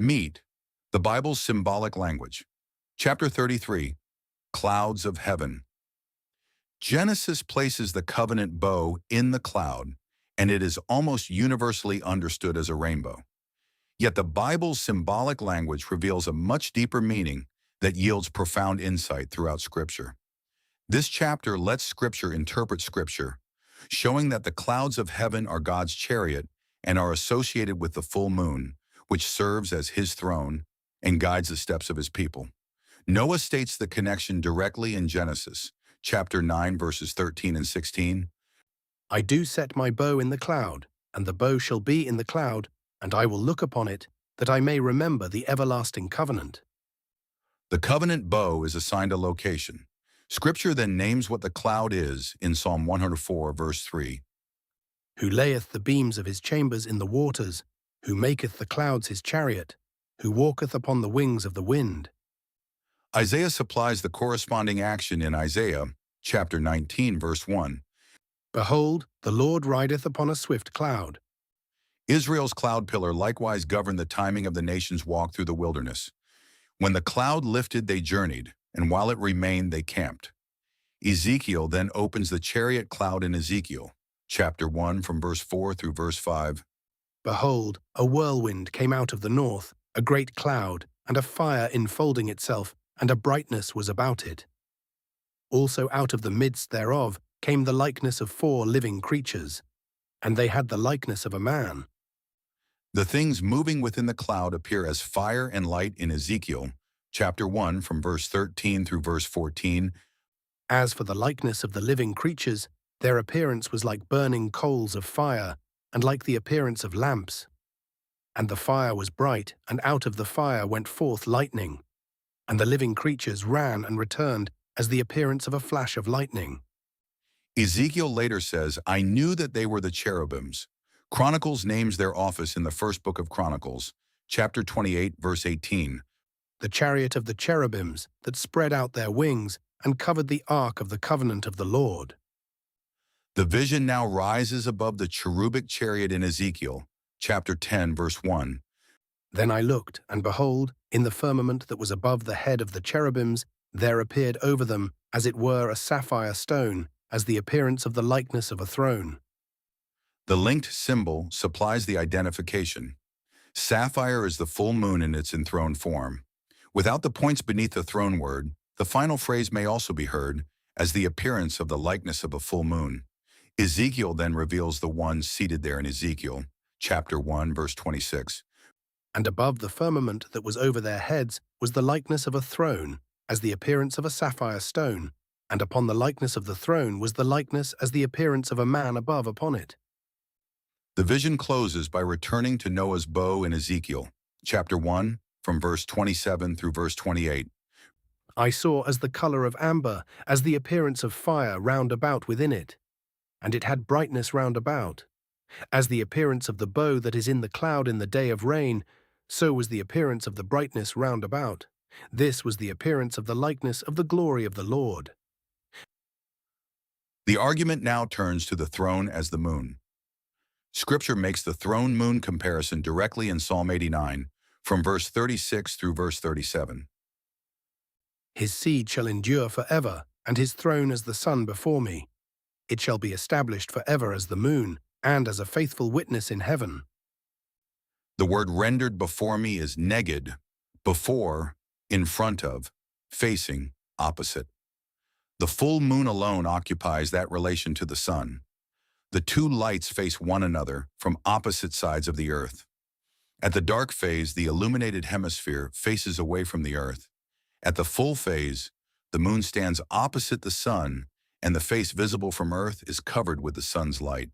Meet the Bible's symbolic language. Chapter 33, Clouds of Heaven. Genesis places the covenant bow in the cloud, and it is almost universally understood as a rainbow. Yet the Bible's symbolic language reveals a much deeper meaning that yields profound insight throughout Scripture. This chapter lets Scripture interpret Scripture, showing that the clouds of heaven are God's chariot and are associated with the full moon, which serves as his throne and guides the steps of his people. Noah states the connection directly in Genesis, chapter 9, verses 13 and 16. I do set my bow in the cloud, and the bow shall be in the cloud, and I will look upon it, that I may remember the everlasting covenant. The covenant bow is assigned a location. Scripture then names what the cloud is in Psalm 104, verse 3. Who layeth the beams of his chambers in the waters, who maketh the clouds his chariot, who walketh upon the wings of the wind. Isaiah supplies the corresponding action in Isaiah, chapter 19, verse 1. Behold, the Lord rideth upon a swift cloud. Israel's cloud pillar likewise governed the timing of the nation's walk through the wilderness. When the cloud lifted, they journeyed, and while it remained, they camped. Ezekiel then opens the chariot cloud in Ezekiel, chapter 1, from verse 4 through verse 5. Behold, a whirlwind came out of the north, a great cloud, and a fire enfolding itself, and a brightness was about it. Also out of the midst thereof came the likeness of 4 living creatures, and they had the likeness of a man. The things moving within the cloud appear as fire and light in Ezekiel, chapter 1, from verse 13 through verse 14. As for the likeness of the living creatures, their appearance was like burning coals of fire, and like the appearance of lamps. And the fire was bright, and out of the fire went forth lightning. And the living creatures ran and returned as the appearance of a flash of lightning. Ezekiel later says, I knew that they were the cherubims. Chronicles names their office in the first book of Chronicles, chapter 28, verse 18. The chariot of the cherubims that spread out their wings and covered the ark of the covenant of the Lord. The vision now rises above the cherubic chariot in Ezekiel, chapter 10, verse 1. Then I looked, and behold, in the firmament that was above the head of the cherubims, there appeared over them, as it were a sapphire stone, as the appearance of the likeness of a throne. The linked symbol supplies the identification. Sapphire is the full moon in its enthroned form. Without the points beneath the throne word, the final phrase may also be heard as the appearance of the likeness of a full moon. Ezekiel then reveals the one seated there in Ezekiel, chapter 1, verse 26. And above the firmament that was over their heads was the likeness of a throne, as the appearance of a sapphire stone, and upon the likeness of the throne was the likeness as the appearance of a man above upon it. The vision closes by returning to Noah's bow in Ezekiel, chapter 1, from verse 27 through verse 28. I saw as the color of amber, as the appearance of fire round about within it, and it had brightness round about. As the appearance of the bow that is in the cloud in the day of rain, so was the appearance of the brightness round about. This was the appearance of the likeness of the glory of the Lord. The argument now turns to the throne as the moon. Scripture makes the throne-moon comparison directly in Psalm 89, from verse 36 through verse 37. His seed shall endure forever, and his throne as the sun before me. It shall be established forever as the moon, and as a faithful witness in heaven. The word rendered before me is neged, before, in front of, facing, opposite. The full moon alone occupies that relation to the sun. The two lights face one another from opposite sides of the earth. At the dark phase, the illuminated hemisphere faces away from the earth. At the full phase, the moon stands opposite the sun, and the face visible from earth is covered with the sun's light.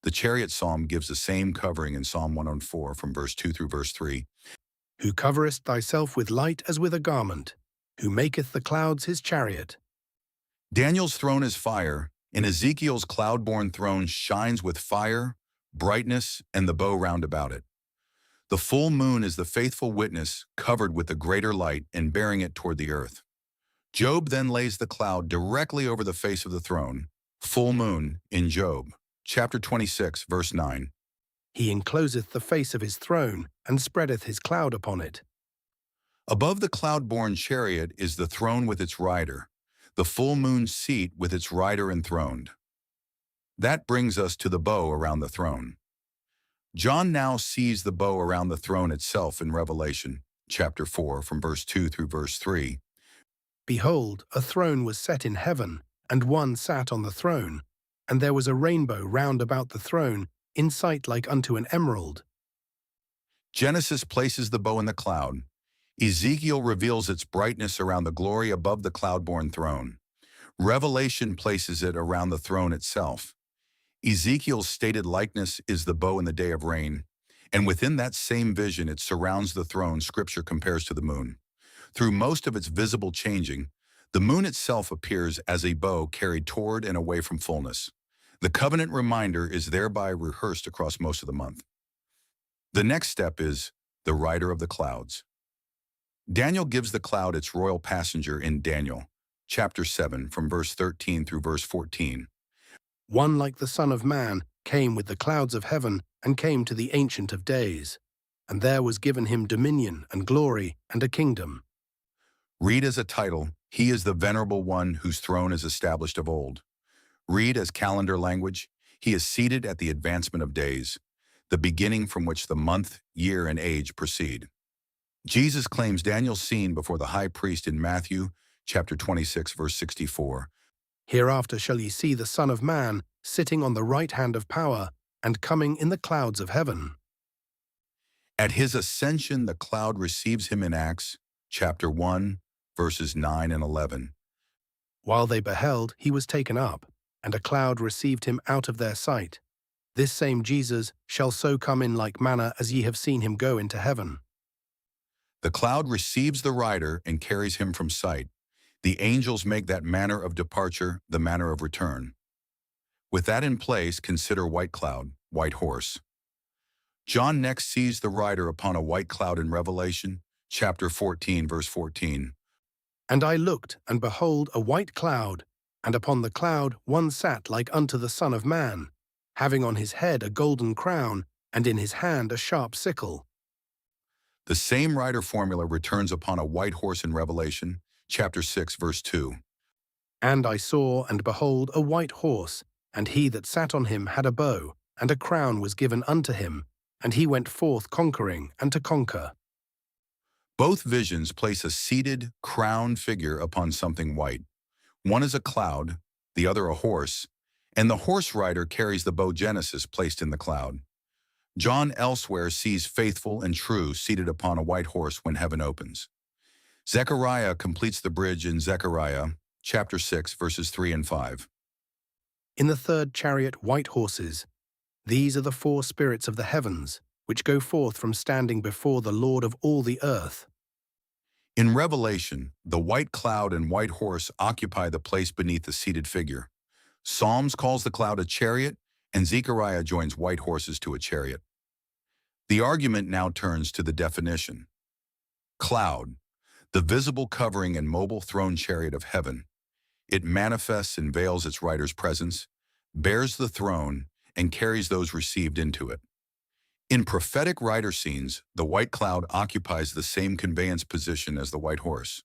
The chariot psalm gives the same covering in Psalm 104 from verse 2 through verse 3. Who coverest thyself with light as with a garment, who maketh the clouds his chariot. Daniel's throne is fire, and Ezekiel's cloud-borne throne shines with fire, brightness, and the bow round about it. The full moon is the faithful witness covered with the greater light and bearing it toward the earth. Job then lays the cloud directly over the face of the throne, full moon, in Job, chapter 26, verse 9. He encloseth the face of his throne, and spreadeth his cloud upon it. Above the cloud-borne chariot is the throne with its rider, the full moon seat with its rider enthroned. That brings us to the bow around the throne. John now sees the bow around the throne itself in Revelation, chapter 4, from verse 2 through verse 3. Behold, a throne was set in heaven, and one sat on the throne, and there was a rainbow round about the throne, in sight like unto an emerald. Genesis places the bow in the cloud. Ezekiel reveals its brightness around the glory above the cloud-borne throne. Revelation places it around the throne itself. Ezekiel's stated likeness is the bow in the day of rain, and within that same vision it surrounds the throne Scripture compares to the moon. Through most of its visible changing, the moon itself appears as a bow carried toward and away from fullness. The covenant reminder is thereby rehearsed across most of the month. The next step is the rider of the clouds. Daniel gives the cloud its royal passenger in Daniel, chapter 7, from verse 13 through verse 14. One like the Son of Man came with the clouds of heaven, and came to the Ancient of Days. And there was given him dominion and glory and a kingdom. Read as a title, He is the Venerable One whose throne is established of old. Read as calendar language, He is seated at the advancement of days, the beginning from which the month, year, and age proceed. Jesus claims Daniel's scene before the high priest in Matthew, chapter 26, verse 64. Hereafter shall ye see the Son of Man sitting on the right hand of power, and coming in the clouds of heaven. At his ascension, the cloud receives him in Acts, chapter 1, verses 9 and 11. While they beheld, he was taken up, and a cloud received him out of their sight. This same Jesus shall so come in like manner as ye have seen him go into heaven. The cloud receives the rider and carries him from sight. The angels make that manner of departure the manner of return. With that in place, consider white cloud, white horse. John next sees the rider upon a white cloud in Revelation, chapter 14, verse 14. And I looked, and behold, a white cloud, and upon the cloud one sat like unto the Son of Man, having on his head a golden crown, and in his hand a sharp sickle. The same rider formula returns upon a white horse in Revelation, chapter 6, verse 2. And I saw, and behold, a white horse, and he that sat on him had a bow, and a crown was given unto him, and he went forth conquering and to conquer. Both visions place a seated, crowned figure upon something white. One is a cloud, the other a horse, and the horse rider carries the bow Genesis placed in the cloud. John elsewhere sees faithful and true seated upon a white horse when heaven opens. Zechariah completes the bridge in Zechariah, chapter 6, verses 3 and 5. In the third chariot white horses. These are the four spirits of the heavens, which go forth from standing before the Lord of all the earth. In Revelation, the white cloud and white horse occupy the place beneath the seated figure. Psalms calls the cloud a chariot, and Zechariah joins white horses to a chariot. The argument now turns to the definition. Cloud, the visible covering and mobile throne chariot of heaven. It manifests and veils its rider's presence, bears the throne, and carries those received into it. In prophetic rider scenes, the white cloud occupies the same conveyance position as the white horse.